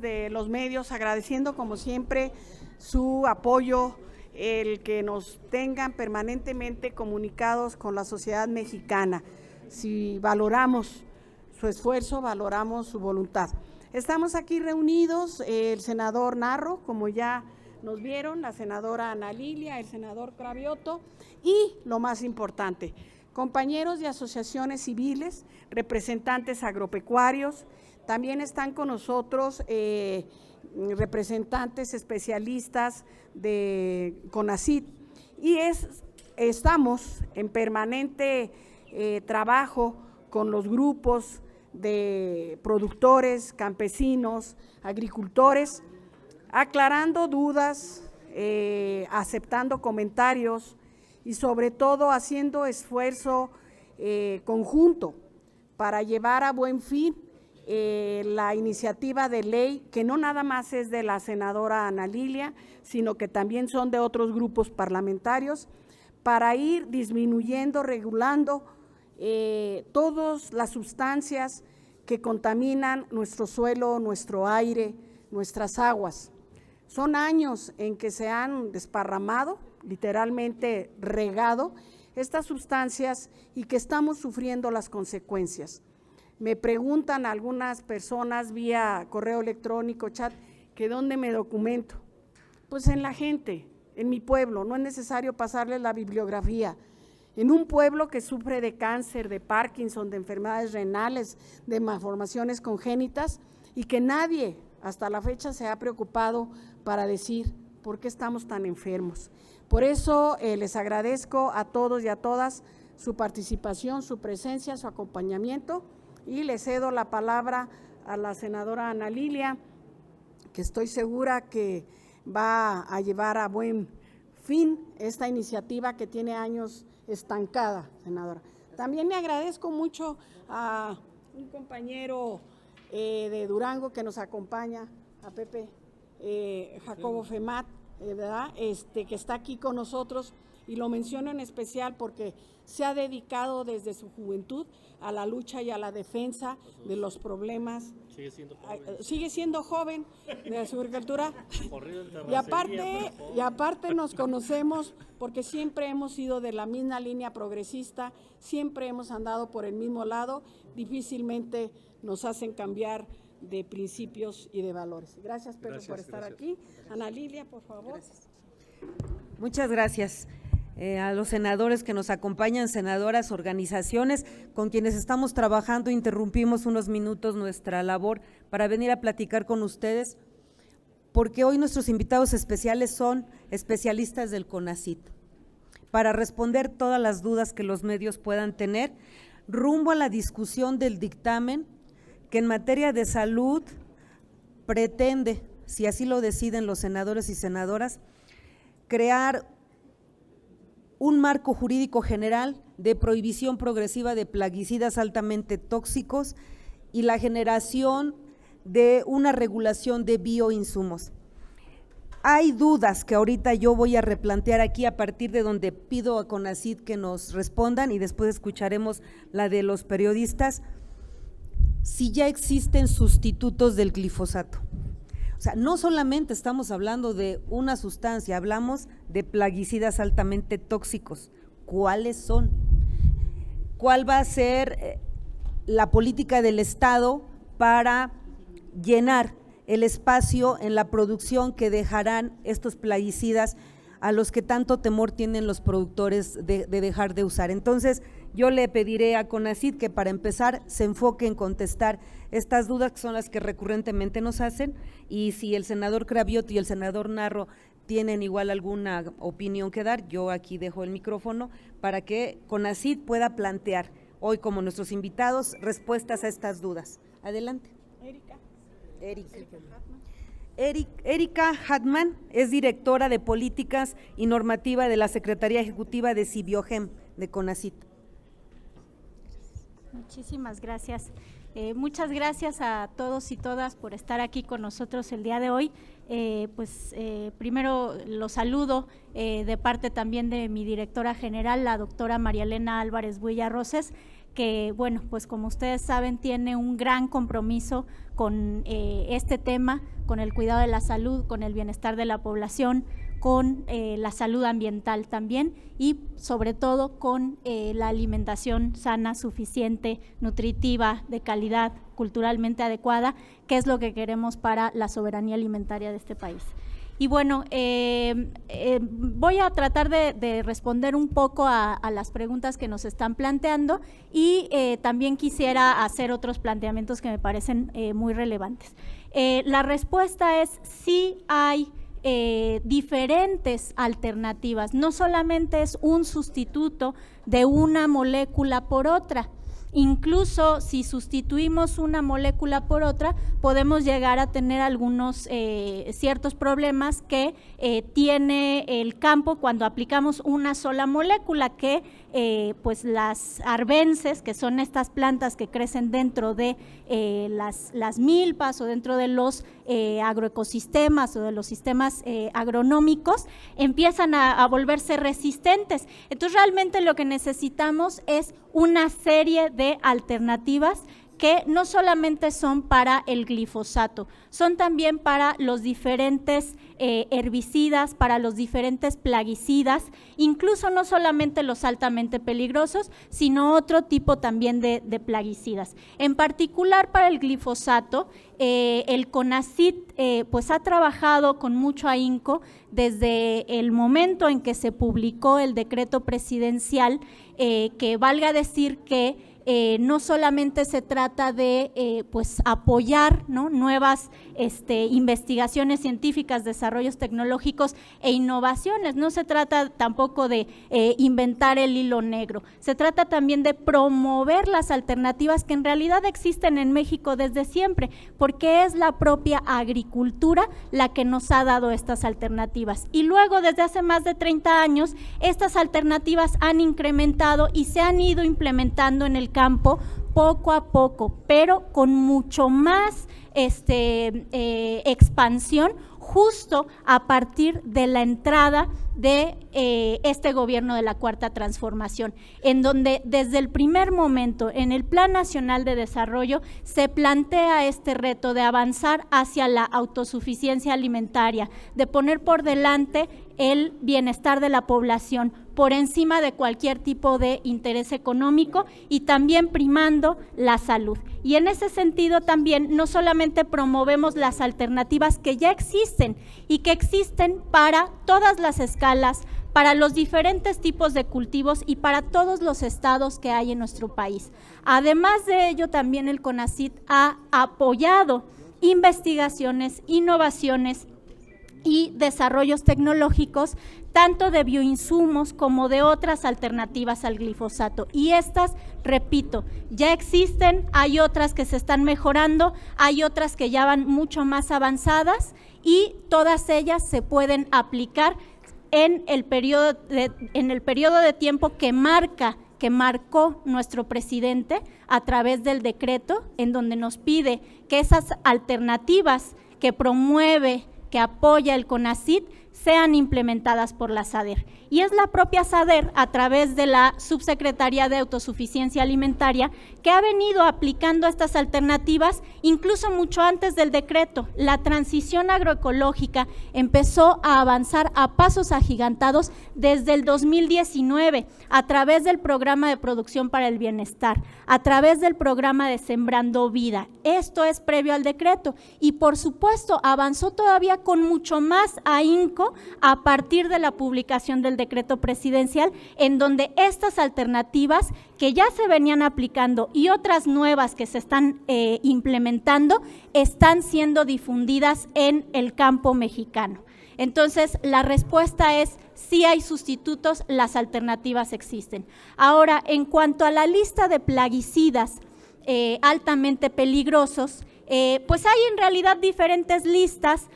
de los medios, agradeciendo como siempre su apoyo, el que nos tengan permanentemente comunicados con la sociedad mexicana. Si valoramos su esfuerzo, valoramos su voluntad. Estamos aquí reunidos, el senador Narro, como ya nos vieron, la senadora Ana Lilia, el senador Cravioto y, lo más importante, compañeros de asociaciones civiles, representantes agropecuarios. También están con nosotros representantes especialistas de CONACYT y estamos en permanente trabajo con los grupos de productores, campesinos, agricultores, aclarando dudas, aceptando comentarios y sobre todo haciendo esfuerzo conjunto para llevar a buen fin la iniciativa de ley, que no nada más es de la senadora Ana Lilia, sino que también son de otros grupos parlamentarios, para ir disminuyendo, regulando todas las sustancias que contaminan nuestro suelo, nuestro aire, nuestras aguas. Son años en que se han desparramado, literalmente regado, estas sustancias y que estamos sufriendo las consecuencias. Me preguntan algunas personas vía correo electrónico, chat, que dónde me documento. Pues en la gente, en mi pueblo, no es necesario pasarles la bibliografía. En un pueblo que sufre de cáncer, de Parkinson, de enfermedades renales, de malformaciones congénitas y que nadie hasta la fecha se ha preocupado para decir por qué estamos tan enfermos. Por eso les agradezco a todos y a todas su participación, su presencia, su acompañamiento y le cedo la palabra a la senadora Ana Lilia, que estoy segura que va a llevar a buen fin esta iniciativa que tiene años estancada, senadora. También le agradezco mucho a un compañero de Durango que nos acompaña, a Pepe Jacobo Femat, ¿verdad? Que está aquí con nosotros, y lo menciono en especial porque se ha dedicado desde su juventud a la lucha y a la defensa de los problemas. Sigue siendo joven de la agricultura. Y aparte nos conocemos porque siempre hemos sido de la misma línea progresista, siempre hemos andado por el mismo lado, difícilmente nos hacen cambiar de principios y de valores. Gracias, Pedro, por estar aquí. Ana Lilia, por favor. Gracias. Muchas gracias. A los senadores que nos acompañan, senadoras, organizaciones con quienes estamos trabajando, interrumpimos unos minutos nuestra labor para venir a platicar con ustedes, porque hoy nuestros invitados especiales son especialistas del CONACYT, para responder todas las dudas que los medios puedan tener, rumbo a la discusión del dictamen que en materia de salud pretende, si así lo deciden los senadores y senadoras, crear un marco jurídico general de prohibición progresiva de plaguicidas altamente tóxicos y la generación de una regulación de bioinsumos. Hay dudas que ahorita yo voy a replantear aquí a partir de donde pido a CONACYT que nos respondan y después escucharemos la de los periodistas, si ya existen sustitutos del glifosato. O sea, no solamente estamos hablando de una sustancia, hablamos de plaguicidas altamente tóxicos. ¿Cuáles son? ¿Cuál va a ser la política del Estado para llenar el espacio en la producción que dejarán estos plaguicidas a los que tanto temor tienen los productores de dejar de usar? Entonces, yo le pediré a CONACYT que para empezar se enfoque en contestar estas dudas que son las que recurrentemente nos hacen, y si el senador Cravioto y el senador Narro tienen igual alguna opinión que dar, yo aquí dejo el micrófono para que CONACYT pueda plantear hoy como nuestros invitados respuestas a estas dudas. Adelante. Erika Hartmann es directora de Políticas y Normativa de la Secretaría Ejecutiva de Cibiogem de CONACYT. Muchísimas gracias. Muchas gracias a todos y todas por estar aquí con nosotros el día de hoy. Primero los saludo de parte también de mi directora general, la doctora María Elena Álvarez Builla Roses, que, bueno, pues como ustedes saben, tiene un gran compromiso con este tema, con el cuidado de la salud, con el bienestar de la población, con la salud ambiental también y sobre todo con la alimentación sana, suficiente, nutritiva, de calidad, culturalmente adecuada, que es lo que queremos para la soberanía alimentaria de este país. Y bueno, voy a tratar de responder un poco a las preguntas que nos están planteando y también quisiera hacer otros planteamientos que me parecen muy relevantes. La respuesta es sí hay diferentes alternativas, no solamente es un sustituto de una molécula por otra. Incluso si sustituimos una molécula por otra, podemos llegar a tener algunos ciertos problemas que tiene el campo cuando aplicamos una sola molécula, que pues las arbences, que son estas plantas que crecen dentro de las milpas o dentro de los agroecosistemas o de los sistemas agronómicos, empiezan a volverse resistentes. Entonces realmente lo que necesitamos es una serie de alternativas que no solamente son para el glifosato, son también para los diferentes herbicidas, para los diferentes plaguicidas, incluso no solamente los altamente peligrosos, sino otro tipo también de plaguicidas. En particular para el glifosato, el CONACYT pues ha trabajado con mucho ahínco desde el momento en que se publicó el decreto presidencial, que valga decir que no solamente se trata de pues apoyar, ¿no?, nuevas investigaciones científicas, desarrollos tecnológicos e innovaciones, no se trata tampoco de inventar el hilo negro, se trata también de promover las alternativas que en realidad existen en México desde siempre, porque es la propia agricultura la que nos ha dado estas alternativas. Y luego, desde hace más de 30 años, estas alternativas han incrementado y se han ido implementando en el campo poco a poco, pero con mucho más expansión justo a partir de la entrada de este gobierno de la Cuarta Transformación, en donde desde el primer momento en el Plan Nacional de Desarrollo se plantea este reto de avanzar hacia la autosuficiencia alimentaria, de poner por delante el bienestar de la población por encima de cualquier tipo de interés económico y también primando la salud. Y en ese sentido también no solamente promovemos las alternativas que ya existen y que existen para todas las escalas, para los diferentes tipos de cultivos y para todos los estados que hay en nuestro país. Además de ello, también el CONACYT ha apoyado investigaciones, innovaciones y desarrollos tecnológicos, tanto de bioinsumos como de otras alternativas al glifosato. Y estas, repito, ya existen, hay otras que se están mejorando, hay otras que ya van mucho más avanzadas y todas ellas se pueden aplicar en el periodo de tiempo que marcó nuestro presidente a través del decreto, en donde nos pide que esas alternativas que promueve, que apoya el CONACYT, sean implementadas por la SADER. Y es la propia SADER, a través de la Subsecretaría de Autosuficiencia Alimentaria, que ha venido aplicando estas alternativas incluso mucho antes del decreto. La transición agroecológica empezó a avanzar a pasos agigantados desde el 2019, a través del Programa de Producción para el Bienestar, a través del programa de Sembrando Vida. Esto es previo al decreto y, por supuesto, avanzó todavía con mucho más ahínco a partir de la publicación del decreto presidencial, en donde estas alternativas que ya se venían aplicando y otras nuevas que se están implementando están siendo difundidas en el campo mexicano. Entonces, la respuesta es sí hay sustitutos, las alternativas existen. Ahora, en cuanto a la lista de plaguicidas altamente peligrosos, pues hay en realidad diferentes listas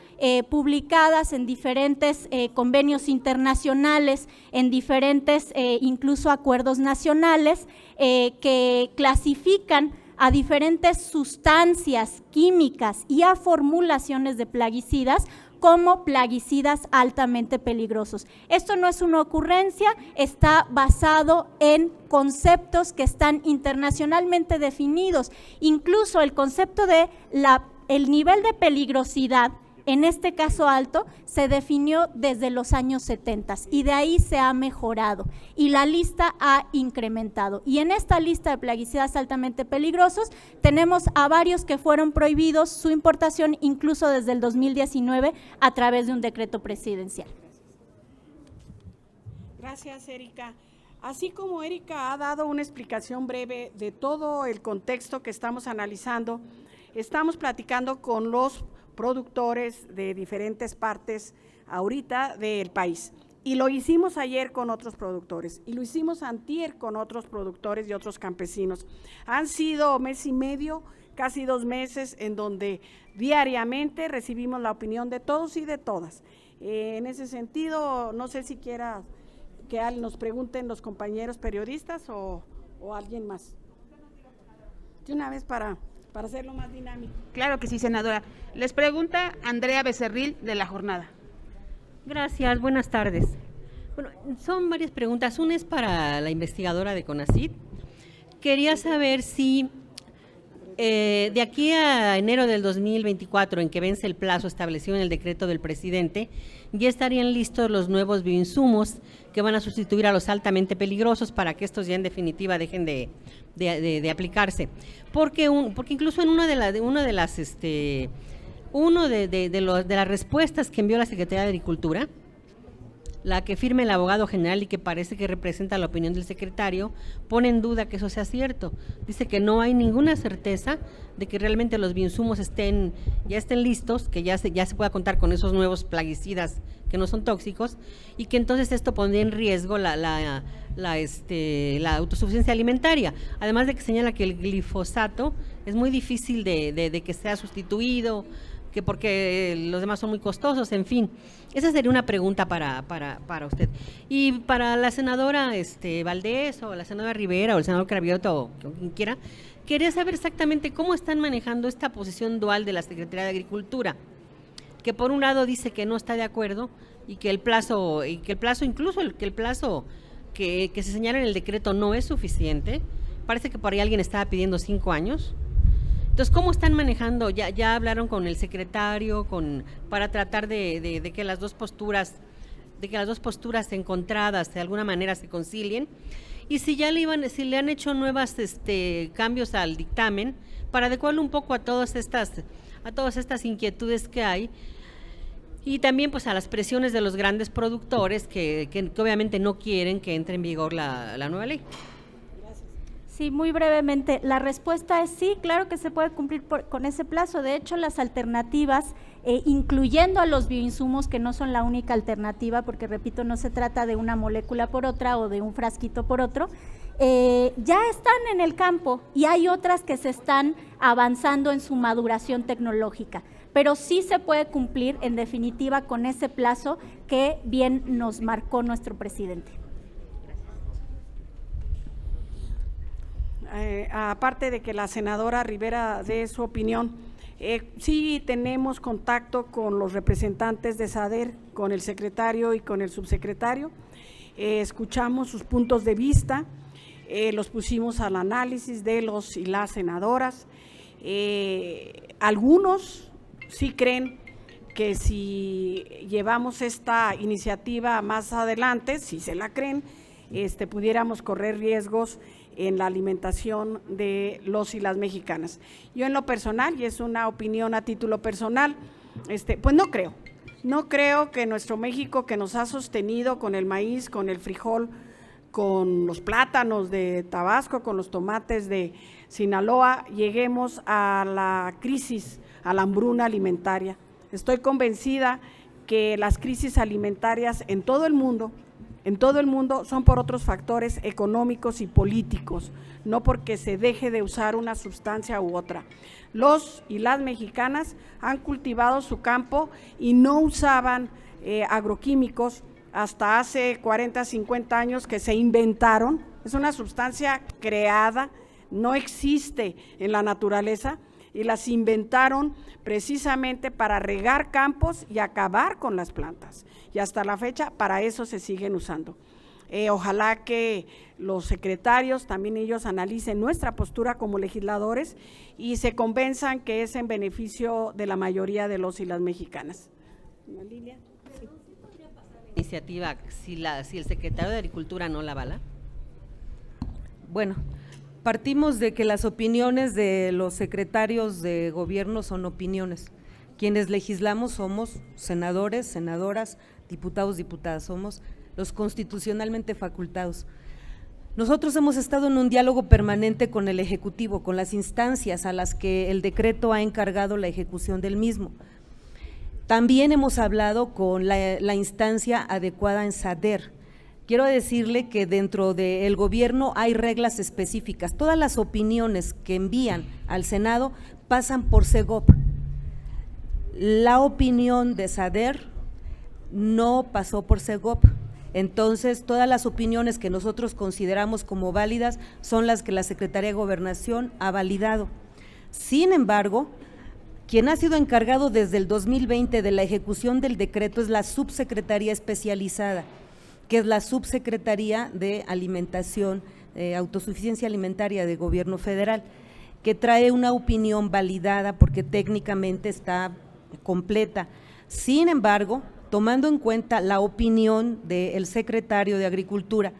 publicadas en diferentes convenios internacionales, en diferentes incluso acuerdos nacionales que clasifican a diferentes sustancias químicas y a formulaciones de plaguicidas como plaguicidas altamente peligrosos. Esto no es una ocurrencia, está basado en conceptos que están internacionalmente definidos. Incluso el concepto de el nivel de peligrosidad, en este caso alto, se definió desde los años 70 y de ahí se ha mejorado y la lista ha incrementado. Y en esta lista de plaguicidas altamente peligrosos tenemos a varios que fueron prohibidos su importación incluso desde el 2019 a través de un decreto presidencial. Gracias, Erika. Así como Erika ha dado una explicación breve de todo el contexto que estamos analizando, estamos platicando con los productores de diferentes partes ahorita del país. Y lo hicimos ayer con otros productores y lo hicimos antier con otros productores y otros campesinos. Han sido mes y medio, casi 2 meses, en donde diariamente recibimos la opinión de todos y de todas. En ese sentido, no sé si quiera que nos pregunten los compañeros periodistas o alguien más. De una vez para hacerlo más dinámico. Claro que sí, senadora. Les pregunta Andrea Becerril, de La Jornada. Gracias, buenas tardes. Bueno, son varias preguntas. Una es para la investigadora de CONACYT. Quería saber si de aquí a enero del 2024, en que vence el plazo establecido en el decreto del presidente, ya estarían listos los nuevos bioinsumos que van a sustituir a los altamente peligrosos para que estos ya en definitiva dejen de aplicarse. Porque incluso en una de las respuestas que envió la Secretaría de Agricultura, la que firma el abogado general y que parece que representa la opinión del secretario, pone en duda que eso sea cierto. Dice que no hay ninguna certeza de que realmente los bioinsumos ya estén listos, que ya se pueda contar con esos nuevos plaguicidas que no son tóxicos, y que entonces esto pondría en riesgo la autosuficiencia alimentaria. Además de que señala que el glifosato es muy difícil de que sea sustituido, que porque los demás son muy costosos, en fin. Esa sería una pregunta para usted. Y para la senadora Valdés, o la senadora Rivera, o el senador Cravioto, o quien quiera, quería saber exactamente cómo están manejando esta posición dual de la Secretaría de Agricultura, que por un lado dice que no está de acuerdo, y que el plazo que se señala en el decreto no es suficiente. Parece que por ahí alguien estaba pidiendo 5 años. Entonces, ¿cómo están manejando? Ya hablaron con el secretario para tratar de que las dos posturas encontradas de alguna manera se concilien, y si le han hecho nuevas cambios al dictamen para adecuarlo un poco a todas estas inquietudes que hay, y también pues a las presiones de los grandes productores que obviamente no quieren que entre en vigor la nueva ley. Sí, muy brevemente, la respuesta es sí, claro que se puede cumplir con ese plazo. De hecho, las alternativas, incluyendo a los bioinsumos, que no son la única alternativa, porque repito, no se trata de una molécula por otra o de un frasquito por otro, ya están en el campo y hay otras que se están avanzando en su maduración tecnológica, pero sí se puede cumplir en definitiva con ese plazo que bien nos marcó nuestro presidente. Aparte de que la senadora Rivera dé su opinión, sí tenemos contacto con los representantes de SADER, con el secretario y con el subsecretario, escuchamos sus puntos de vista, los pusimos al análisis de los y las senadoras. Algunos sí creen que si llevamos esta iniciativa más adelante, si se la creen, pudiéramos correr riesgos en la alimentación de los y las mexicanas. Yo en lo personal, y es una opinión a título personal, pues no creo que nuestro México, que nos ha sostenido con el maíz, con el frijol, con los plátanos de Tabasco, con los tomates de Sinaloa, lleguemos a la crisis, a la hambruna alimentaria. Estoy convencida que las crisis alimentarias en todo el mundo son por otros factores económicos y políticos, no porque se deje de usar una sustancia u otra. Los y las mexicanas han cultivado su campo y no usaban agroquímicos hasta hace 40, 50 años que se inventaron. Es una sustancia creada no existe en la naturaleza y las inventaron precisamente para regar campos y acabar con las plantas. Y hasta la fecha para eso se siguen usando. Ojalá que los secretarios, también ellos analicen nuestra postura como legisladores y se convenzan que es en beneficio de la mayoría de los y las mexicanas. Lilia. Iniciativa, si el secretario de Agricultura no la avala. Bueno, partimos de que las opiniones de los secretarios de gobierno son opiniones. Quienes legislamos somos senadores, senadoras, diputados, diputadas, somos los constitucionalmente facultados. Nosotros hemos estado en un diálogo permanente con el Ejecutivo, con las instancias a las que el decreto ha encargado la ejecución del mismo. También hemos hablado con la instancia adecuada en SADER. Quiero decirle que dentro del gobierno hay reglas específicas. Todas las opiniones que envían al Senado pasan por SEGOP. La opinión de SADER no pasó por SEGOP. Entonces, todas las opiniones que nosotros consideramos como válidas son las que la Secretaría de Gobernación ha validado. Sin embargo, quien ha sido encargado desde el 2020 de la ejecución del decreto es la subsecretaría especializada, que es la Subsecretaría de Alimentación, Autosuficiencia Alimentaria de Gobierno Federal, que trae una opinión validada porque técnicamente está completa. Sin embargo, tomando en cuenta la opinión del secretario de Agricultura,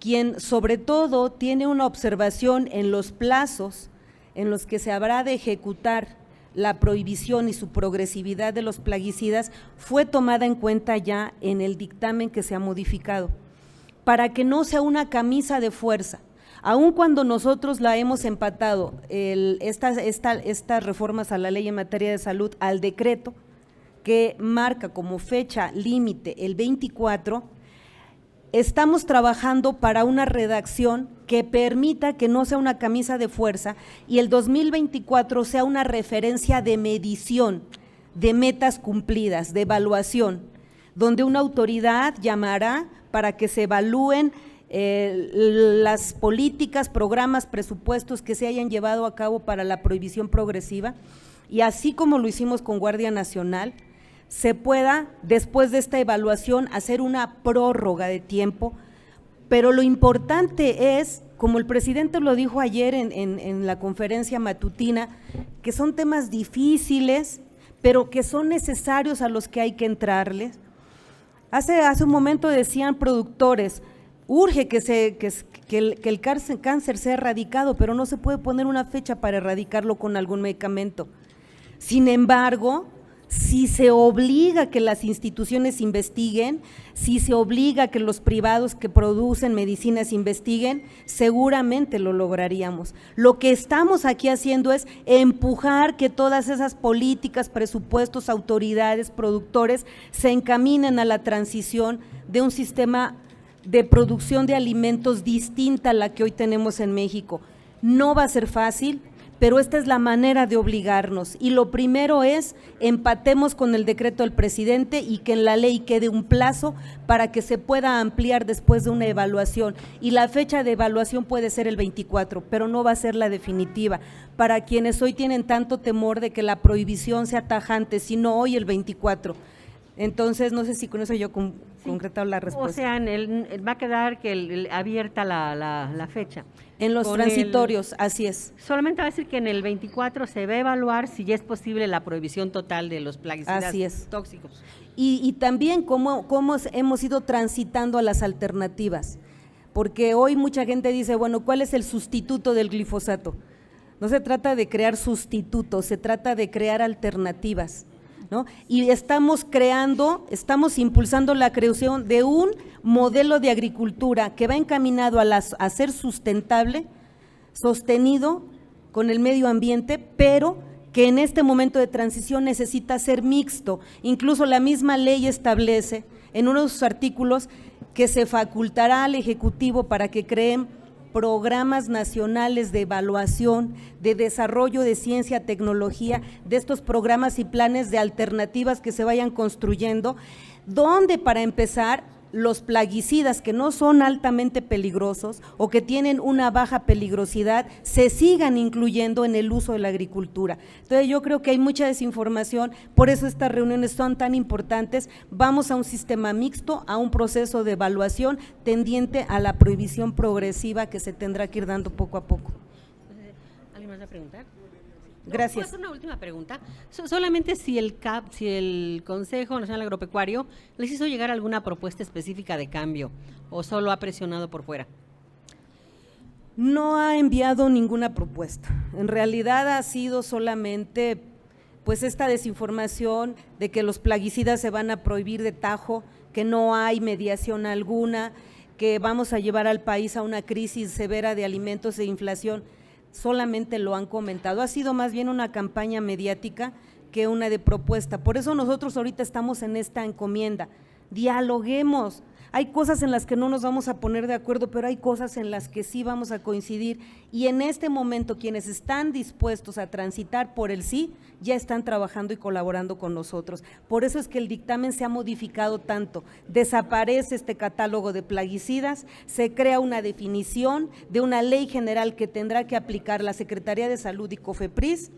quien sobre todo tiene una observación en los plazos en los que se habrá de ejecutar la prohibición y su progresividad de los plaguicidas, fue tomada en cuenta ya en el dictamen que se ha modificado, para que no sea una camisa de fuerza. Aun cuando nosotros la hemos empatado, estas reformas a la ley en materia de salud, al decreto, que marca como fecha límite el 24, estamos trabajando para una redacción que permita que no sea una camisa de fuerza y el 2024 sea una referencia de medición, de metas cumplidas, de evaluación, donde una autoridad llamará para que se evalúen las políticas, programas, presupuestos que se hayan llevado a cabo para la prohibición progresiva y así como lo hicimos con Guardia Nacional, se pueda, después de esta evaluación, hacer una prórroga de tiempo, pero lo importante es, como el presidente lo dijo ayer en la conferencia matutina, que son temas difíciles, pero que son necesarios a los que hay que entrarles. Hace un momento decían productores, urge que el cáncer sea erradicado, pero no se puede poner una fecha para erradicarlo con algún medicamento. Sin embargo, si se obliga a que las instituciones investiguen, si se obliga a que los privados que producen medicinas investiguen, seguramente lo lograríamos. Lo que estamos aquí haciendo es empujar que todas esas políticas, presupuestos, autoridades, productores se encaminen a la transición de un sistema de producción de alimentos distinta a la que hoy tenemos en México. No va a ser fácil, pero esta es la manera de obligarnos y lo primero es empatemos con el decreto del presidente y que en la ley quede un plazo para que se pueda ampliar después de una evaluación y la fecha de evaluación puede ser el 24, pero no va a ser la definitiva. Para quienes hoy tienen tanto temor de que la prohibición sea tajante, sino hoy el 24. Entonces, no sé si con eso yo concretado la respuesta. O sea, va a quedar abierta la fecha. En los transitorios, así es. Solamente va a decir que en el 24 se va a evaluar si ya es posible la prohibición total de los plaguicidas tóxicos. Y también cómo hemos ido transitando a las alternativas, porque hoy mucha gente dice, bueno, ¿cuál es el sustituto del glifosato? No se trata de crear sustitutos, se trata de crear alternativas, ¿no? Y estamos impulsando la creación de un modelo de agricultura que va encaminado a ser sustentable, sostenido con el medio ambiente, pero que en este momento de transición necesita ser mixto. Incluso la misma ley establece en uno de sus artículos que se facultará al Ejecutivo para que creen programas nacionales de evaluación, de desarrollo de ciencia, tecnología, de estos programas y planes de alternativas que se vayan construyendo, donde para empezar los plaguicidas que no son altamente peligrosos o que tienen una baja peligrosidad se sigan incluyendo en el uso de la agricultura. Entonces yo creo que hay mucha desinformación, por eso estas reuniones son tan importantes. Vamos a un sistema mixto, a un proceso de evaluación tendiente a la prohibición progresiva que se tendrá que ir dando poco a poco. ¿Alguien más va a preguntar? Gracias. ¿Puedo hacer una última pregunta? Solamente si el Consejo Nacional Agropecuario les hizo llegar alguna propuesta específica de cambio o solo ha presionado por fuera. No ha enviado ninguna propuesta. En realidad ha sido solamente pues esta desinformación de que los plaguicidas se van a prohibir de tajo, que no hay mediación alguna, que vamos a llevar al país a una crisis severa de alimentos e inflación. Solamente lo han comentado, ha sido más bien una campaña mediática que una de propuesta. Por eso nosotros ahorita estamos en esta encomienda, dialoguemos. Hay cosas en las que no nos vamos a poner de acuerdo, pero hay cosas en las que sí vamos a coincidir, y en este momento quienes están dispuestos a transitar por el sí, ya están trabajando y colaborando con nosotros. Por eso es que el dictamen se ha modificado tanto, desaparece este catálogo de plaguicidas, se crea una definición de una ley general que tendrá que aplicar la Secretaría de Salud y COFEPRIS.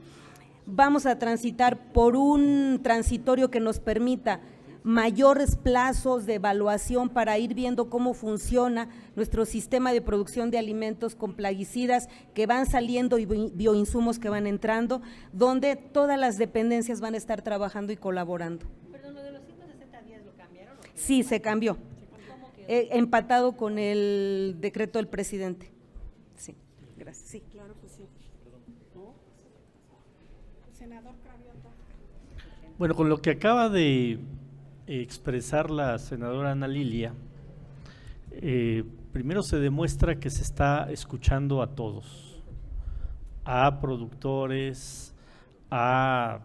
Vamos a transitar por un transitorio que nos permita mayores plazos de evaluación para ir viendo cómo funciona nuestro sistema de producción de alimentos con plaguicidas que van saliendo y bioinsumos que van entrando, donde todas las dependencias van a estar trabajando y colaborando. Perdón, ¿lo de los 160 días lo cambiaron? Sí, se cambió, empatado con el decreto del presidente. Sí, gracias. Sí, Claro que sí. Senador Cravioto. Bueno, con lo que acaba de expresar la senadora Ana Lilia, primero se demuestra que se está escuchando a todos, a productores, a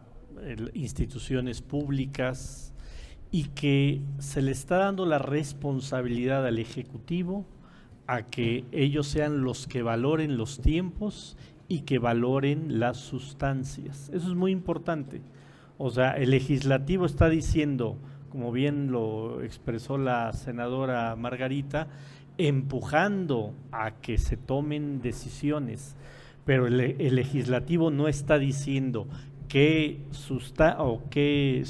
instituciones públicas, y que se le está dando la responsabilidad al Ejecutivo a que ellos sean los que valoren los tiempos y que valoren las sustancias. Eso es muy importante. O sea, el legislativo está diciendo, como bien lo expresó la senadora Margarita, empujando a que se tomen decisiones, pero el legislativo no está diciendo qué sustancias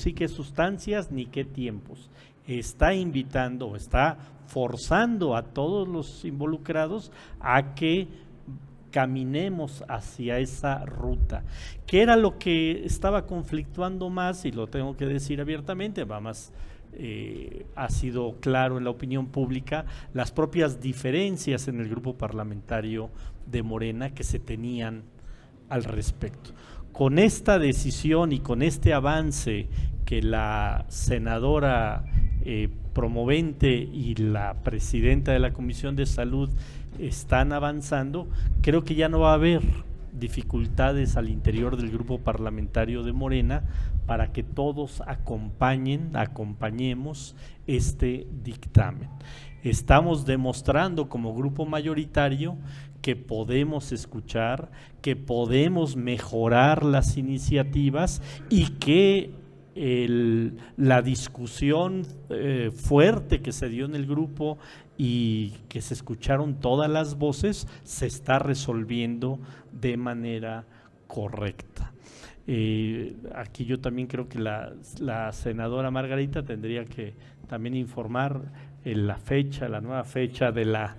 ni qué tiempos. Está invitando o está forzando a todos los involucrados a que caminemos hacia esa ruta, que era lo que estaba conflictuando más, y lo tengo que decir abiertamente, más ha sido claro en la opinión pública, las propias diferencias en el grupo parlamentario de Morena que se tenían al respecto. Con esta decisión y con este avance que la senadora promovente y la presidenta de la Comisión de Salud están avanzando, creo que ya no va a haber dificultades al interior del grupo parlamentario de Morena para que todos acompañemos este dictamen. Estamos demostrando como grupo mayoritario que podemos escuchar, que podemos mejorar las iniciativas y que la discusión fuerte que se dio en el grupo y que se escucharon todas las voces se está resolviendo de manera correcta. Aquí yo también creo que la senadora Margarita tendría que también informar la nueva fecha de la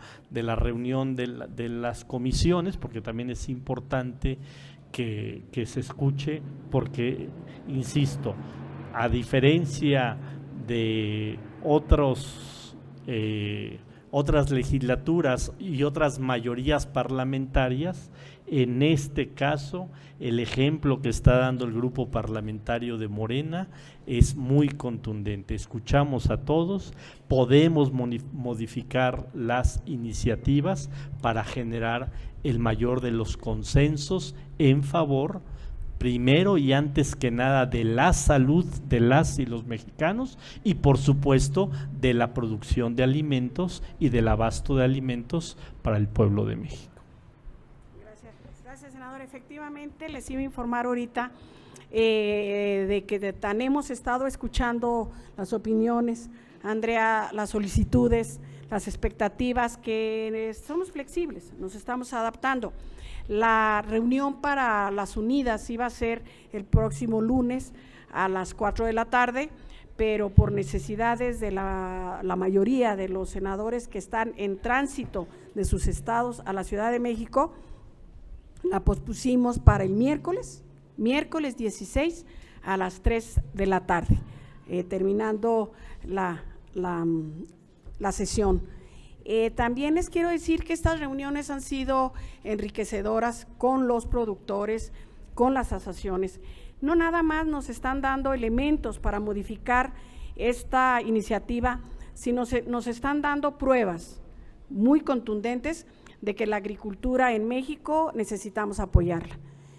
reunión de las comisiones, porque también es importante que se escuche, porque, insisto, a diferencia de otras legislaturas y otras mayorías parlamentarias, en este caso el ejemplo que está dando el grupo parlamentario de Morena es muy contundente. Escuchamos a todos, podemos modificar las iniciativas para generar el mayor de los consensos en favor, primero y antes que nada, de la salud de las y los mexicanos y por supuesto de la producción de alimentos y del abasto de alimentos para el pueblo de México. Gracias, senador. Efectivamente, les iba a informar ahorita de que hemos estado escuchando las opiniones, Andrea, las solicitudes, las expectativas, que somos flexibles, nos estamos adaptando. La reunión para las unidas iba a ser el próximo lunes a las 4 de la tarde, pero por necesidades de la mayoría de los senadores que están en tránsito de sus estados a la Ciudad de México, la pospusimos para el miércoles 16 a las 3 de la tarde, terminando la sesión. También les quiero decir que estas reuniones han sido enriquecedoras con los productores, con las asociaciones. No nada más nos están dando elementos para modificar esta iniciativa, sino nos están dando pruebas muy contundentes de que la agricultura en México necesitamos apoyarla,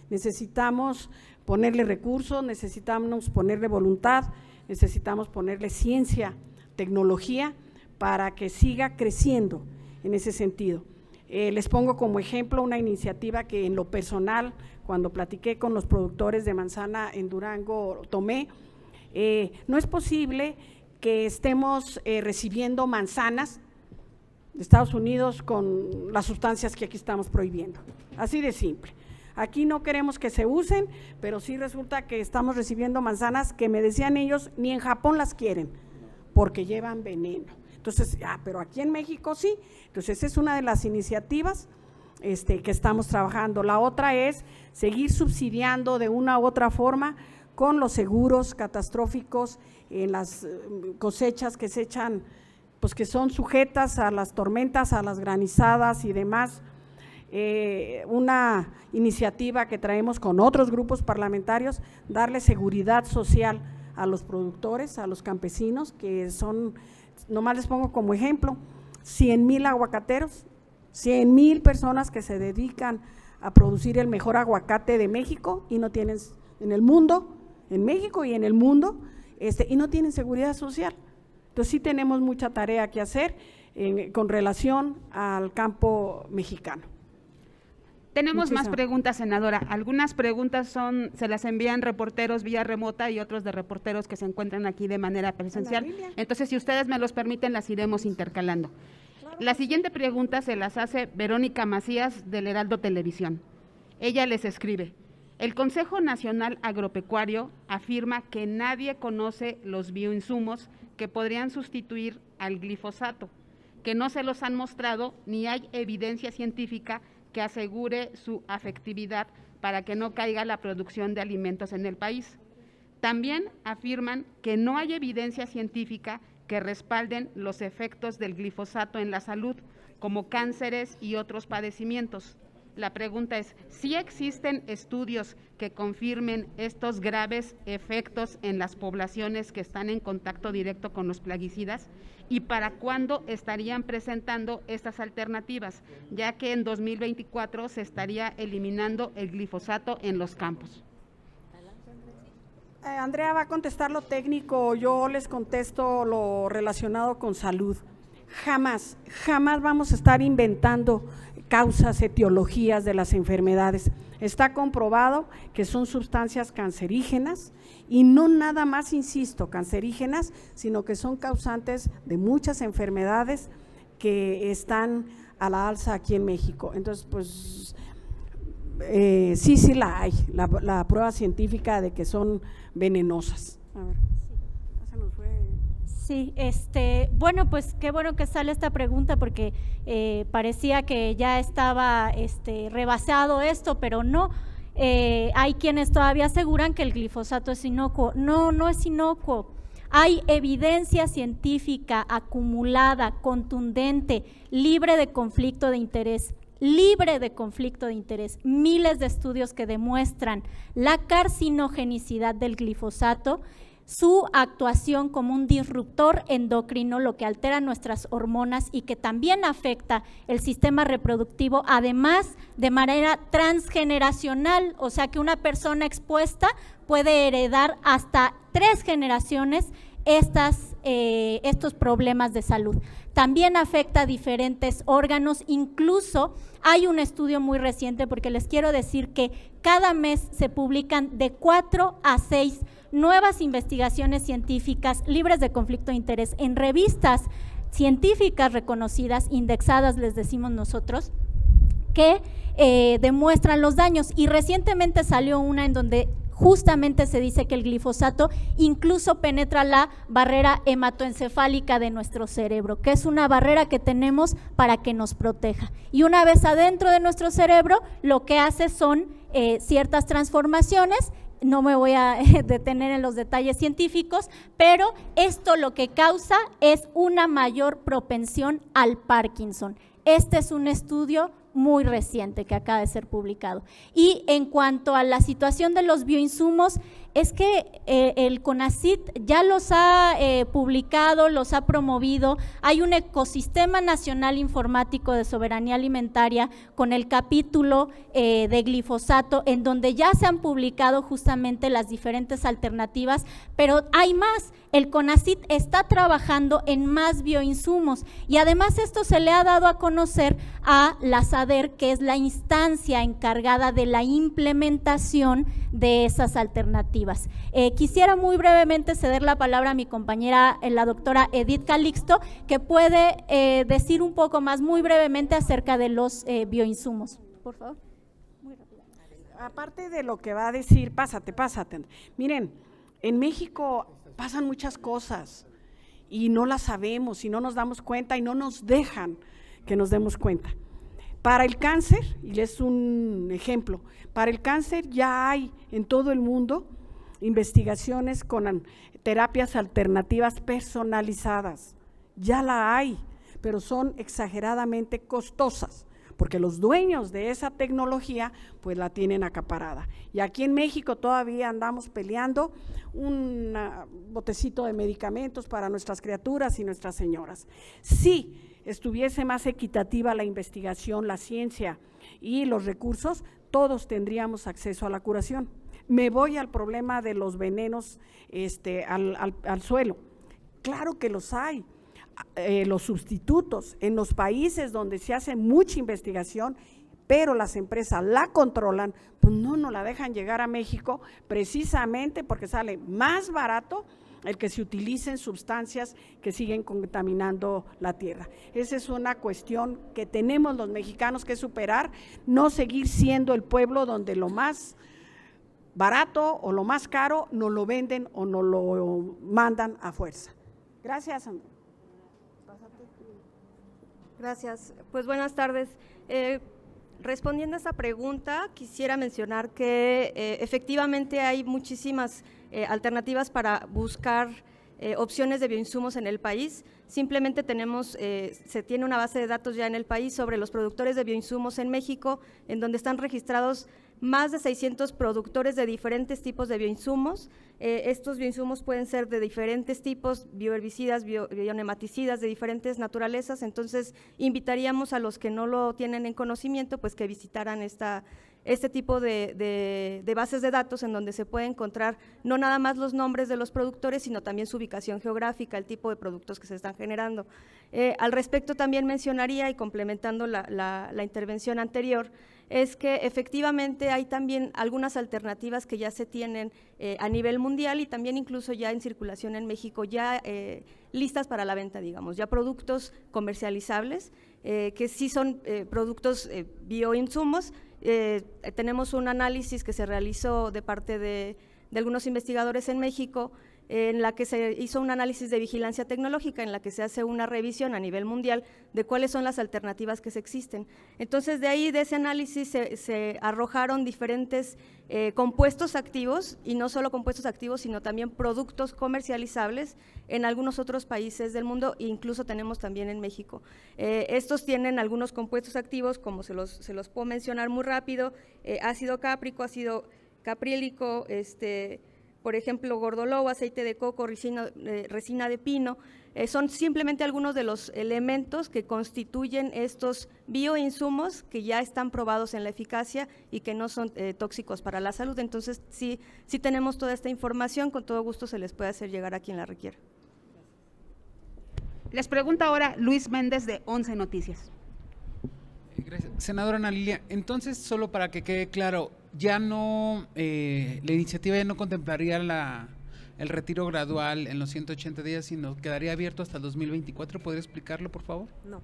necesitamos ponerle recursos, necesitamos ponerle voluntad, necesitamos ponerle ciencia, tecnología, para que siga creciendo en ese sentido. Les pongo como ejemplo una iniciativa que en lo personal, cuando platiqué con los productores de manzana en Durango, tomé. No es posible que estemos recibiendo manzanas de Estados Unidos con las sustancias que aquí estamos prohibiendo, así de simple. Aquí no queremos que se usen, pero sí resulta que estamos recibiendo manzanas que me decían ellos, ni en Japón las quieren, porque llevan veneno. Entonces, pero aquí en México sí. Entonces, esa es una de las iniciativas que estamos trabajando. La otra es seguir subsidiando de una u otra forma con los seguros catastróficos en las cosechas que se echan, pues que son sujetas a las tormentas, a las granizadas y demás. Una iniciativa que traemos con otros grupos parlamentarios, darle seguridad social a los productores, a los campesinos, que son… Nomás les pongo como ejemplo, 100,000 aguacateros, 100,000 personas que se dedican a producir el mejor aguacate de México y no tienen en el mundo, en México y en el mundo, y no tienen seguridad social. Entonces sí tenemos mucha tarea que hacer con relación al campo mexicano. Tenemos más preguntas, senadora. Algunas preguntas se las envían reporteros vía remota y otros de reporteros que se encuentran aquí de manera presencial. Entonces, si ustedes me los permiten, las iremos intercalando. La siguiente pregunta se las hace Verónica Macías del Heraldo Televisión. Ella les escribe: el Consejo Nacional Agropecuario afirma que nadie conoce los bioinsumos que podrían sustituir al glifosato, que no se los han mostrado ni hay evidencia científica que asegure su efectividad para que no caiga la producción de alimentos en el país. También afirman que no hay evidencia científica que respalden los efectos del glifosato en la salud, como cánceres y otros padecimientos. La pregunta es, ¿sí existen estudios que confirmen estos graves efectos en las poblaciones que están en contacto directo con los plaguicidas? ¿Y para cuándo estarían presentando estas alternativas, ya que en 2024 se estaría eliminando el glifosato en los campos? Andrea va a contestar lo técnico, yo les contesto lo relacionado con salud. Jamás vamos a estar inventando causas, etiologías de las enfermedades. Está comprobado que son sustancias cancerígenas y no nada más, insisto, cancerígenas, sino que son causantes de muchas enfermedades que están a la alza aquí en México. Entonces, pues, sí la hay, la prueba científica de que son venenosas. A ver, se nos fue. Sí, bueno, pues qué bueno que sale esta pregunta porque parecía que ya estaba rebasado esto, pero no. Hay quienes todavía aseguran que el glifosato es inocuo. No es inocuo. Hay evidencia científica acumulada, contundente, libre de conflicto de interés, miles de estudios que demuestran la carcinogenicidad del glifosato, su actuación como un disruptor endocrino, lo que altera nuestras hormonas y que también afecta el sistema reproductivo, además de manera transgeneracional, o sea que una persona expuesta puede heredar hasta 3 generaciones estas estos problemas de salud. También afecta a diferentes órganos, incluso hay un estudio muy reciente, porque les quiero decir que cada mes se publican de 4 a 6 nuevas investigaciones científicas libres de conflicto de interés en revistas científicas reconocidas, indexadas, les decimos nosotros, que demuestran los daños. Y recientemente salió una en donde justamente se dice que el glifosato incluso penetra la barrera hematoencefálica de nuestro cerebro, que es una barrera que tenemos para que nos proteja. Y una vez adentro de nuestro cerebro, lo que hace son ciertas transformaciones. No me voy a detener en los detalles científicos, pero esto lo que causa es una mayor propensión al Parkinson. Este es un estudio muy reciente que acaba de ser publicado. Y en cuanto a la situación de los bioinsumos, es que el CONACYT ya los ha publicado, los ha promovido. Hay un ecosistema nacional informático de soberanía alimentaria con el capítulo de glifosato, en donde ya se han publicado justamente las diferentes alternativas, pero hay más. El CONACYT está trabajando en más bioinsumos y además esto se le ha dado a conocer a la SADER, que es la instancia encargada de la implementación de esas alternativas. Quisiera muy brevemente ceder la palabra a mi compañera, la doctora Edith Calixto, que puede decir un poco más muy brevemente acerca de los bioinsumos. Por favor. Muy rápido. Aparte de lo que va a decir, pásate. Miren, en México pasan muchas cosas y no las sabemos y no nos damos cuenta y no nos dejan que nos demos cuenta. Para el cáncer, y es un ejemplo, para el cáncer ya hay en todo el mundo investigaciones con terapias alternativas personalizadas, ya la hay, pero son exageradamente costosas, porque los dueños de esa tecnología pues la tienen acaparada. Y aquí en México todavía andamos peleando un botecito de medicamentos para nuestras criaturas y nuestras señoras. Si estuviese más equitativa la investigación, la ciencia y los recursos, todos tendríamos acceso a la curación. Me voy al problema de los venenos al suelo. Claro que los hay. Los sustitutos en los países donde se hace mucha investigación, pero las empresas la controlan, pues no nos la dejan llegar a México, precisamente porque sale más barato el que se utilicen sustancias que siguen contaminando la tierra. Esa es una cuestión que tenemos los mexicanos que superar, no seguir siendo el pueblo donde lo más barato o lo más caro nos lo venden o nos lo mandan a fuerza. Gracias, Andrés. Gracias. Pues buenas tardes. Respondiendo a esta pregunta, quisiera mencionar que efectivamente hay muchísimas alternativas para buscar opciones de bioinsumos en el país. Simplemente se tiene una base de datos ya en el país sobre los productores de bioinsumos en México, en donde están registrados más de 600 productores de diferentes tipos de bioinsumos. Estos bioinsumos pueden ser de diferentes tipos, bioherbicidas, bionematicidas, de diferentes naturalezas. Entonces, invitaríamos a los que no lo tienen en conocimiento, pues que visitaran este tipo de bases de datos en donde se puede encontrar no nada más los nombres de los productores, sino también su ubicación geográfica, el tipo de productos que se están generando. Al respecto también mencionaría, y complementando la intervención anterior, es que efectivamente hay también algunas alternativas que ya se tienen a nivel mundial y también incluso ya en circulación en México, ya listas para la venta, digamos, ya productos comercializables, que sí son productos bioinsumos. Tenemos un análisis que se realizó de parte de algunos investigadores en México, en la que se hizo un análisis de vigilancia tecnológica, en la que se hace una revisión a nivel mundial de cuáles son las alternativas que se existen. Entonces, de ahí, de ese análisis, se arrojaron diferentes compuestos activos, y no solo compuestos activos, sino también productos comercializables en algunos otros países del mundo, e incluso tenemos también en México. Estos tienen algunos compuestos activos, como se los puedo mencionar muy rápido: ácido cáprico, ácido caprílico, por ejemplo, gordolobo, aceite de coco, resina de pino. Son simplemente algunos de los elementos que constituyen estos bioinsumos que ya están probados en la eficacia y que no son tóxicos para la salud. Entonces, sí tenemos toda esta información, con todo gusto se les puede hacer llegar a quien la requiera. Les pregunta ahora Luis Méndez de 11 Noticias. Gracias. Senadora Ana Lilia, entonces, solo para que quede claro, ya no, la iniciativa ya no contemplaría el retiro gradual en los 180 días, sino quedaría abierto hasta el 2024. ¿Podría explicarlo, por favor? No.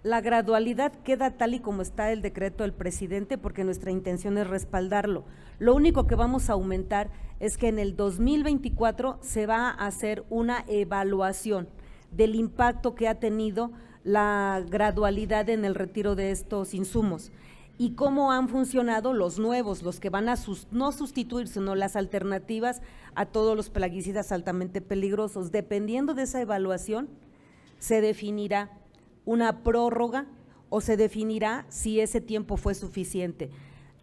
La gradualidad queda tal y como está el decreto del presidente, porque nuestra intención es respaldarlo. Lo único que vamos a aumentar es que en el 2024 se va a hacer una evaluación del impacto que ha tenido la gradualidad en el retiro de estos insumos y cómo han funcionado los nuevos, los que van a no sustituir, sino las alternativas a todos los plaguicidas altamente peligrosos. Dependiendo de esa evaluación, se definirá una prórroga o se definirá si ese tiempo fue suficiente.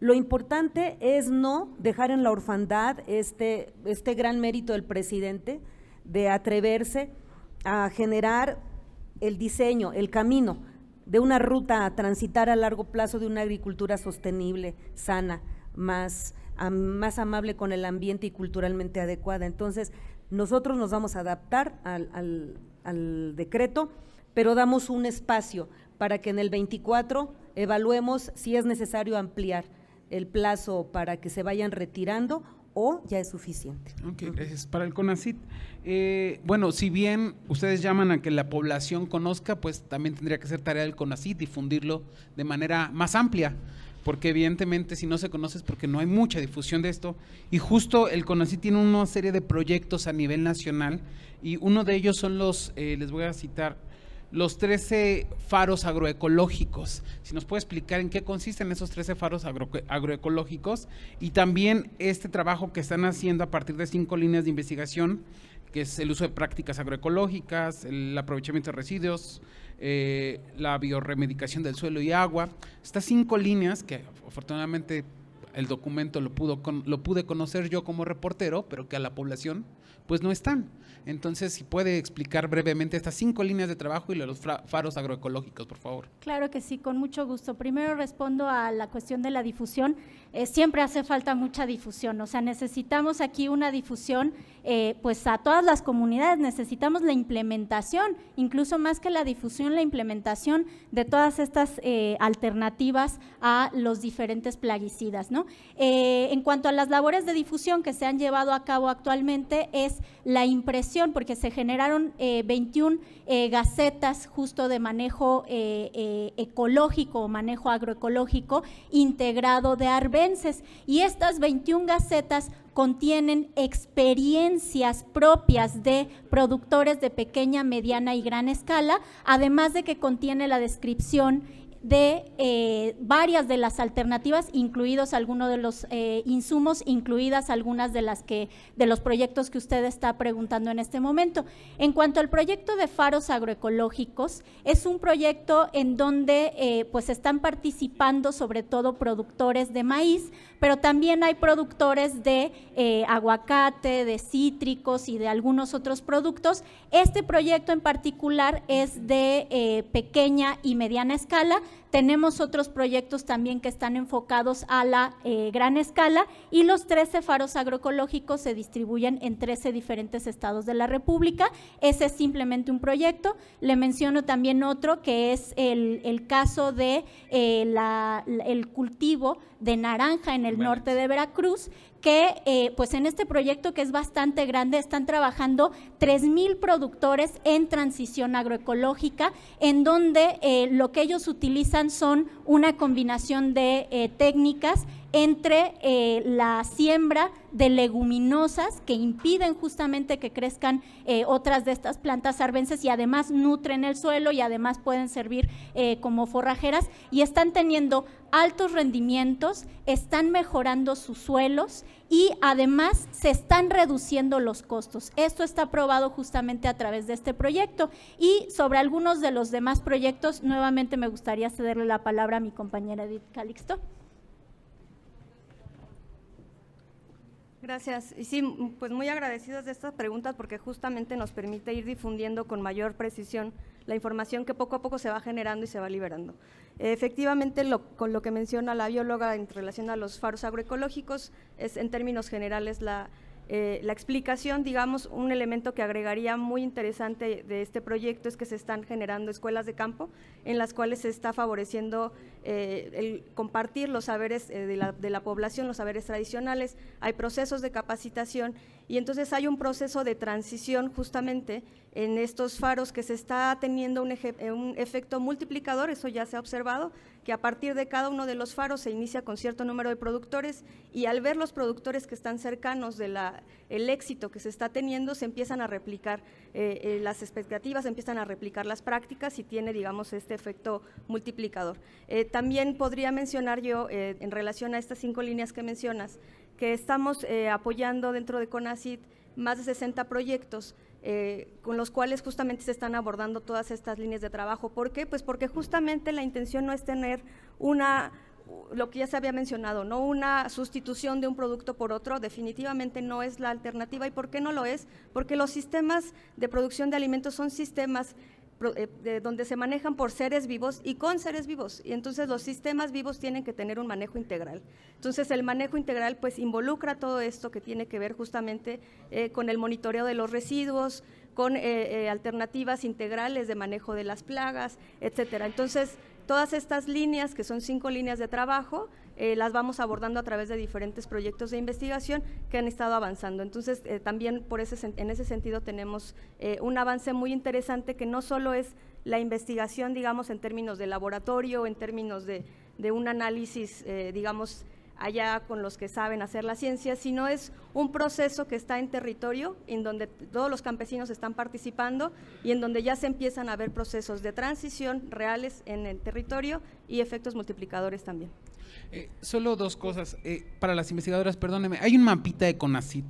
Lo importante es no dejar en la orfandad este gran mérito del presidente de atreverse a generar el diseño, el camino de una ruta a transitar a largo plazo de una agricultura sostenible, sana, más amable con el ambiente y culturalmente adecuada. Entonces, nosotros nos vamos a adaptar al decreto, pero damos un espacio para que en el 24 evaluemos si es necesario ampliar el plazo para que se vayan retirando o ya es suficiente. Ok, gracias. Para el CONACYT, bueno, si bien ustedes llaman a que la población conozca, pues también tendría que ser tarea del CONACYT difundirlo de manera más amplia, porque evidentemente si no se conoce es porque no hay mucha difusión de esto, y justo el CONACYT tiene una serie de proyectos a nivel nacional, y uno de ellos son les voy a citar, los 13 faros agroecológicos. Si nos puede explicar en qué consisten esos 13 faros agroecológicos y también este trabajo que están haciendo a partir de 5 líneas de investigación, que es el uso de prácticas agroecológicas, el aprovechamiento de residuos, la bioremedicación del suelo y agua. Estas 5 líneas que afortunadamente el documento lo pude conocer yo como reportero, pero que a la población pues no están. Entonces, si puede explicar brevemente estas 5 líneas de trabajo y los faros agroecológicos, por favor. Claro que sí, con mucho gusto. Primero respondo a la cuestión de la difusión. Siempre hace falta mucha difusión, o sea, necesitamos aquí una difusión pues a todas las comunidades, necesitamos la implementación, incluso más que la difusión, la implementación de todas estas alternativas a los diferentes plaguicidas, ¿no? En cuanto a las labores de difusión que se han llevado a cabo actualmente, es la impresión, porque se generaron 21 gacetas justo de manejo ecológico o manejo agroecológico integrado de arbences, y estas 21 gacetas contienen experiencias propias de productores de pequeña, mediana y gran escala, además de que contiene la descripción de varias de las alternativas, incluidos algunos de los insumos, incluidas algunas de los proyectos que usted está preguntando en este momento. En cuanto al proyecto de faros agroecológicos, es un proyecto en donde pues están participando sobre todo productores de maíz, pero también hay productores de aguacate, de cítricos y de algunos otros productos. Este proyecto en particular es de pequeña y mediana escala. Tenemos otros proyectos también que están enfocados a la gran escala, y los 13 faros agroecológicos se distribuyen en 13 diferentes estados de la República. Ese es simplemente un proyecto. Le menciono también otro que es el caso de el cultivo de naranja en el norte de Veracruz, que pues en este proyecto, que es bastante grande, están trabajando 3,000 productores en transición agroecológica, en donde lo que ellos utilizan son una combinación de técnicas entre la siembra de leguminosas que impiden justamente que crezcan otras de estas plantas arbences, y además nutren el suelo y además pueden servir como forrajeras, y están teniendo altos rendimientos, están mejorando sus suelos y además se están reduciendo los costos. Esto está aprobado justamente a través de este proyecto. Y sobre algunos de los demás proyectos, nuevamente me gustaría cederle la palabra a mi compañera Edith Calixto. Gracias. Y sí, pues muy agradecidos de estas preguntas, porque justamente nos permite ir difundiendo con mayor precisión la información que poco a poco se va generando y se va liberando. Efectivamente, con lo que menciona la bióloga en relación a los faros agroecológicos, es en términos generales la explicación, digamos, un elemento que agregaría muy interesante de este proyecto es que se están generando escuelas de campo en las cuales se está favoreciendo el compartir los saberes de la población, los saberes tradicionales, hay procesos de capacitación y entonces hay un proceso de transición justamente en estos faros que se está teniendo un efecto multiplicador, eso ya se ha observado, que a partir de cada uno de los faros se inicia con cierto número de productores y al ver los productores que están cercanos del éxito que se está teniendo, se empiezan a replicar las expectativas, se empiezan a replicar las prácticas y tiene, digamos, este efecto multiplicador. También podría mencionar yo, en relación a estas 5 líneas que mencionas, que estamos apoyando dentro de CONACYT más de 60 proyectos con los cuales justamente se están abordando todas estas líneas de trabajo. ¿Por qué? Pues porque justamente la intención no es tener lo que ya se había mencionado, no una sustitución de un producto por otro, definitivamente no es la alternativa. ¿Y por qué no lo es? Porque los sistemas de producción de alimentos son sistemas donde se manejan por seres vivos y con seres vivos, y entonces los sistemas vivos tienen que tener un manejo integral. Entonces el manejo integral pues involucra todo esto que tiene que ver justamente con el monitoreo de los residuos, con alternativas integrales de manejo de las plagas, etcétera. Entonces todas estas líneas, que son 5 líneas de trabajo, las vamos abordando a través de diferentes proyectos de investigación que han estado avanzando. Entonces, también en ese sentido tenemos un avance muy interesante que no solo es la investigación, digamos, en términos de laboratorio, en términos de un análisis, digamos, allá con los que saben hacer la ciencia, sino es un proceso que está en territorio, en donde todos los campesinos están participando y en donde ya se empiezan a ver procesos de transición reales en el territorio y efectos multiplicadores también. Solo 2 cosas, para las investigadoras, perdónenme, hay un mapita de CONACYT,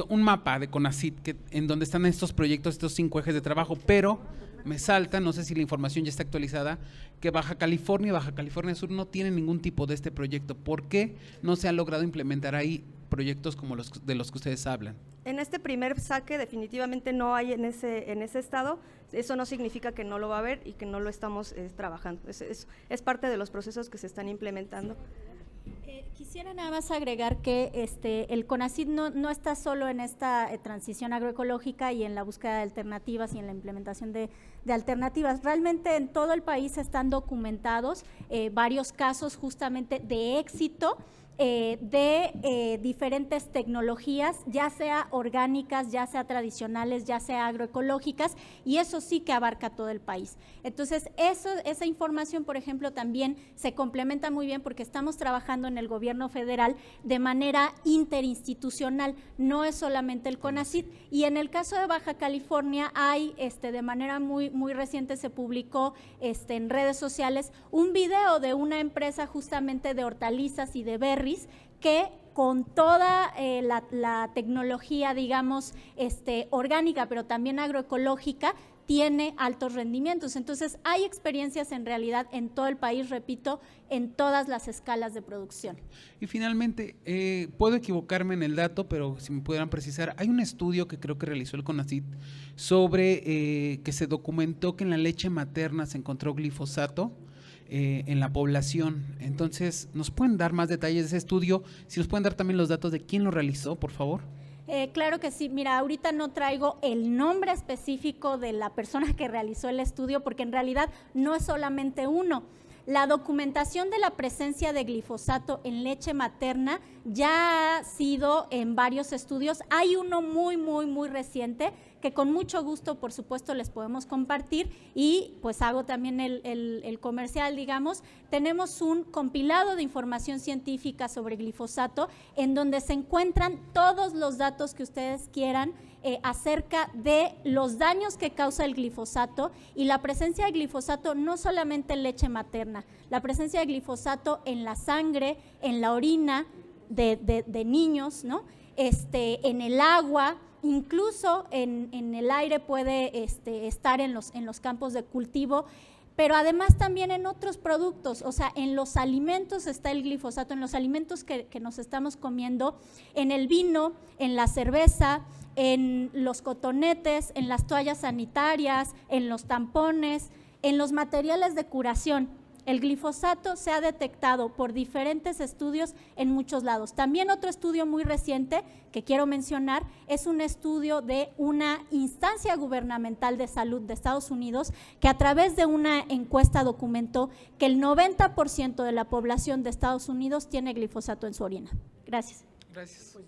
un mapa de CONACYT en donde están estos proyectos, estos 5 ejes de trabajo, pero me salta, no sé si la información ya está actualizada, que Baja California y Baja California Sur no tienen ningún tipo de este proyecto. ¿Por qué no se han logrado implementar ahí proyectos como de los que ustedes hablan? En este primer saque definitivamente no hay en ese estado, eso no significa que no lo va a haber y que no lo estamos trabajando, es parte de los procesos que se están implementando. Quisiera nada más agregar que el CONACYT no está solo en esta transición agroecológica y en la búsqueda de alternativas y en la implementación de alternativas. Realmente en todo el país están documentados varios casos justamente de éxito de diferentes tecnologías, ya sea orgánicas, ya sea tradicionales, ya sea agroecológicas, y eso sí que abarca todo el país. Entonces, esa información, por ejemplo, también se complementa muy bien porque estamos trabajando en el gobierno federal de manera interinstitucional, no es solamente el CONACYT, y en el caso de Baja California hay, de manera muy reciente se publicó en redes sociales un video de una empresa justamente de hortalizas y de berries que con toda la tecnología, digamos, orgánica, pero también agroecológica, tiene altos rendimientos. Entonces, hay experiencias en realidad en todo el país, repito, en todas las escalas de producción. Y finalmente, puedo equivocarme en el dato, pero si me pudieran precisar, hay un estudio que creo que realizó el CONACYT sobre que se documentó que en la leche materna se encontró glifosato en la población. Entonces, ¿nos pueden dar más detalles de ese estudio? Si nos pueden dar también los datos de quién lo realizó, por favor. Claro que sí. Mira, ahorita no traigo el nombre específico de la persona que realizó el estudio porque en realidad no es solamente uno. La documentación de la presencia de glifosato en leche materna ya ha sido en varios estudios. Hay uno muy reciente que con mucho gusto, por supuesto, les podemos compartir y pues hago también el comercial, digamos. Tenemos un compilado de información científica sobre glifosato en donde se encuentran todos los datos que ustedes quieran acerca de los daños que causa el glifosato y la presencia de glifosato no solamente en leche materna, la presencia de glifosato en la sangre, en la orina de niños, ¿no? En el agua, incluso en el aire puede estar en los campos de cultivo, pero además también en otros productos, o sea, en los alimentos está el glifosato, en los alimentos que nos estamos comiendo, en el vino, en la cerveza, en los cotonetes, en las toallas sanitarias, en los tampones, en los materiales de curación. El glifosato se ha detectado por diferentes estudios en muchos lados. También otro estudio muy reciente que quiero mencionar es un estudio de una instancia gubernamental de salud de Estados Unidos que a través de una encuesta documentó que el 90% de la población de Estados Unidos tiene glifosato en su orina. Gracias. Gracias.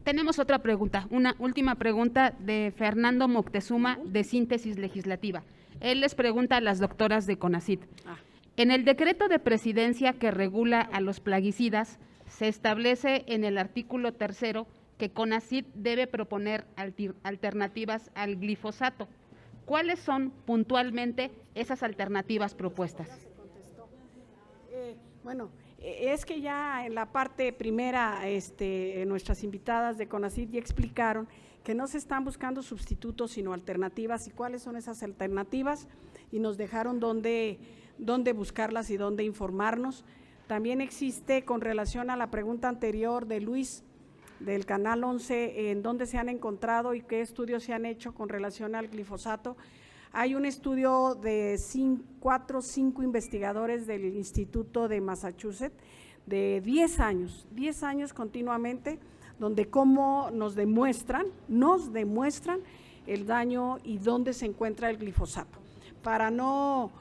Tenemos otra pregunta, una última pregunta de Fernando Moctezuma de Síntesis Legislativa. Él les pregunta a las doctoras de CONACYT. En el decreto de presidencia que regula a los plaguicidas, se establece en el artículo 3º que CONACYT debe proponer alternativas al glifosato. ¿Cuáles son puntualmente esas alternativas propuestas? Bueno, es que ya en la parte primera nuestras invitadas de CONACYT ya explicaron que no se están buscando sustitutos sino alternativas, y cuáles son esas alternativas, y nos dejaron dónde buscarlas y dónde informarnos. También existe, con relación a la pregunta anterior de Luis del Canal 11, en dónde se han encontrado y qué estudios se han hecho con relación al glifosato. Hay un estudio de 4 o 5 investigadores del Instituto de Massachusetts de 10 años continuamente, donde cómo nos demuestran el daño y dónde se encuentra el glifosato. Para no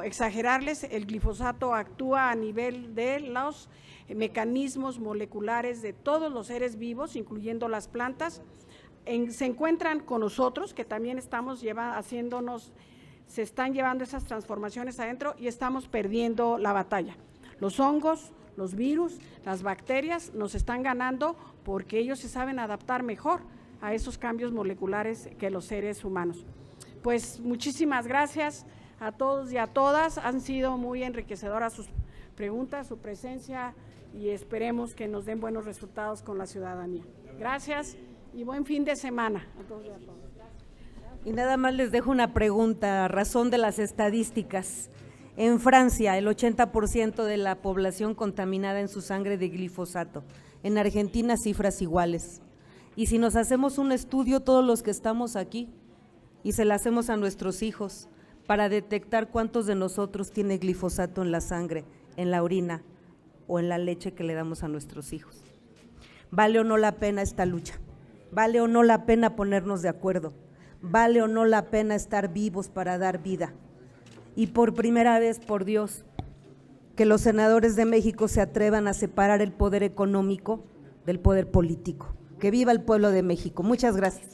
exagerarles, el glifosato actúa a nivel de los mecanismos moleculares de todos los seres vivos, incluyendo las plantas. Se encuentran con nosotros, que también estamos se están llevando esas transformaciones adentro y estamos perdiendo la batalla. Los hongos, los virus, las bacterias nos están ganando porque ellos se saben adaptar mejor a esos cambios moleculares que los seres humanos. Pues muchísimas gracias a todos y a todas, han sido muy enriquecedoras sus preguntas, su presencia, y esperemos que nos den buenos resultados con la ciudadanía. Gracias y buen fin de semana a todos y a todas. Y nada más les dejo una pregunta a razón de las estadísticas. En Francia, el 80% de la población contaminada en su sangre de glifosato. En Argentina, cifras iguales. Y si nos hacemos un estudio, todos los que estamos aquí, y se lo hacemos a nuestros hijos, para detectar cuántos de nosotros tiene glifosato en la sangre, en la orina o en la leche que le damos a nuestros hijos. ¿Vale o no la pena esta lucha? ¿Vale o no la pena ponernos de acuerdo? ¿Vale o no la pena estar vivos para dar vida? Y por primera vez, por Dios, que los senadores de México se atrevan a separar el poder económico del poder político. Que viva el pueblo de México. Muchas gracias.